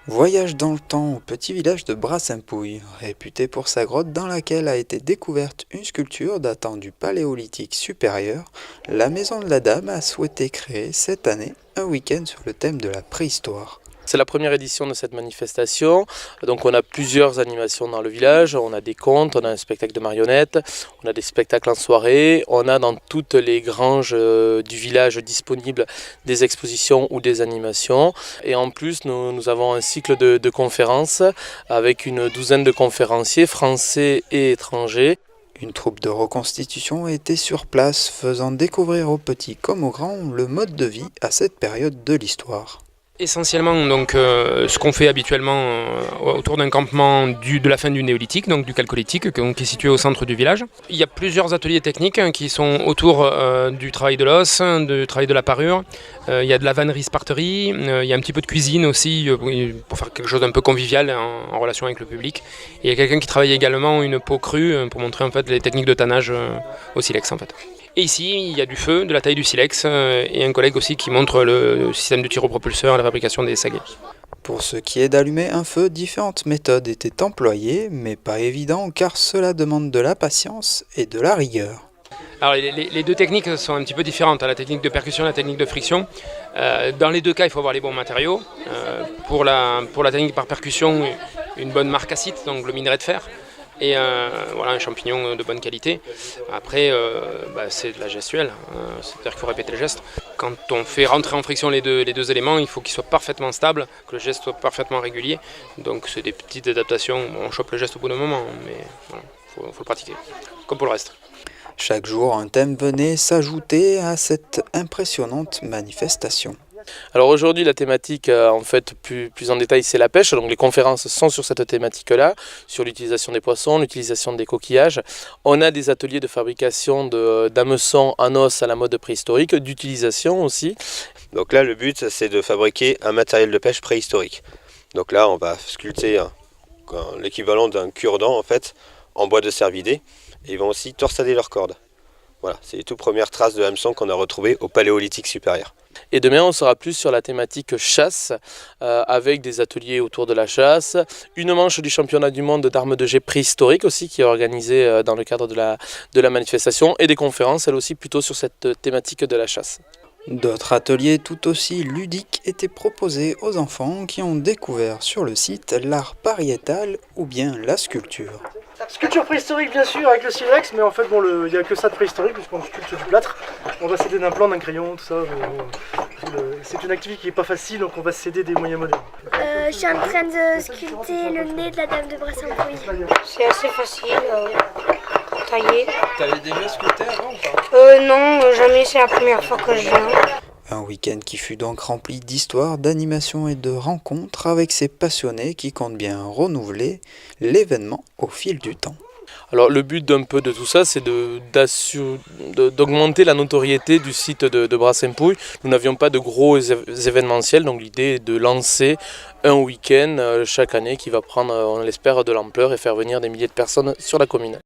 Voyage dans le temps au petit village de Brasempouy, réputé pour sa grotte dans laquelle a été découverte une sculpture datant du Paléolithique supérieur. La Maison de la Dame a souhaité créer cette année un week-end sur le thème de la préhistoire. C'est la première édition de cette manifestation, donc on a plusieurs animations dans le village, on a des contes, on a un spectacle de marionnettes, on a des spectacles en soirée, on a dans toutes les granges du village disponibles des expositions ou des animations, et en plus nous avons un cycle de conférences avec une douzaine de conférenciers français et étrangers. Une troupe de reconstitution était sur place, faisant découvrir aux petits comme aux grands le mode de vie à cette période de l'histoire. Essentiellement, donc, ce qu'on fait habituellement autour d'un campement de la fin du néolithique, donc du chalcolithique, qui est situé au centre du village. Il y a plusieurs ateliers techniques qui sont autour du travail de l'os, du travail de la parure. Il y a de la vannerie-sparterie, il y a un petit peu de cuisine aussi pour faire quelque chose d'un peu convivial en relation avec le public. Et il y a quelqu'un qui travaille également une peau crue pour montrer en fait les techniques de tannage au silex en fait. Et ici, il y a du feu, de la taille du silex et un collègue aussi qui montre le système de tir au propulseur et la fabrication des saguets. Pour ce qui est d'allumer un feu, différentes méthodes étaient employées, mais pas évident car cela demande de la patience et de la rigueur. Alors les deux techniques sont un petit peu différentes, la technique de percussion et la technique de friction. Dans les deux cas, il faut avoir les bons matériaux. Pour la technique par percussion, une bonne marcassite, donc le minerai de fer. Et voilà, un champignon de bonne qualité. Après, c'est de la gestuelle, c'est-à-dire qu'il faut répéter le geste. Quand on fait rentrer en friction les deux éléments, il faut qu'ils soient parfaitement stables, que le geste soit parfaitement régulier. Donc c'est des petites adaptations, on chope le geste au bout d'un moment, mais voilà, faut le pratiquer, comme pour le reste. Chaque jour, un thème venait s'ajouter à cette impressionnante manifestation. Alors aujourd'hui la thématique en fait plus en détail c'est la pêche, donc les conférences sont sur cette thématique-là, sur l'utilisation des poissons, l'utilisation des coquillages. On a des ateliers de fabrication d'hameçons en os à la mode préhistorique, d'utilisation aussi. Donc là le but c'est de fabriquer un matériel de pêche préhistorique. Donc là on va sculpter l'équivalent d'un cure-dent en fait, en bois de cervidé, et ils vont aussi torsader leurs cordes. Voilà, c'est les toutes premières traces de hameçon qu'on a retrouvées au Paléolithique supérieur. Et demain, on sera plus sur la thématique chasse, avec des ateliers autour de la chasse, une manche du championnat du monde d'armes de jet préhistorique aussi, qui est organisée dans le cadre de la manifestation, et des conférences, elles aussi, plutôt sur cette thématique de la chasse. D'autres ateliers tout aussi ludiques étaient proposés aux enfants qui ont découvert sur le site l'art pariétal ou bien la sculpture. Sculpture préhistorique bien sûr avec le silex, mais en fait bon, il n'y a que ça de préhistorique puisqu'on sculpte du plâtre. On va s'aider d'un plan, d'un crayon, tout ça. C'est une activité qui n'est pas facile, donc on va s'aider des moyens modernes. Je suis en train de sculpter le nez de la dame de Brasempouy. C'est assez facile, tailler. T'avais déjà sculpté avant ou pas? Non, jamais, c'est la première fois que je viens. Un week-end qui fut donc rempli d'histoires, d'animations et de rencontres avec ces passionnés qui comptent bien renouveler l'événement au fil du temps. Alors le but d'un peu de tout ça, c'est d'augmenter la notoriété du site de Brasempouy. Nous n'avions pas de gros événementiels, donc l'idée est de lancer un week-end chaque année qui va prendre, on l'espère, de l'ampleur et faire venir des milliers de personnes sur la commune.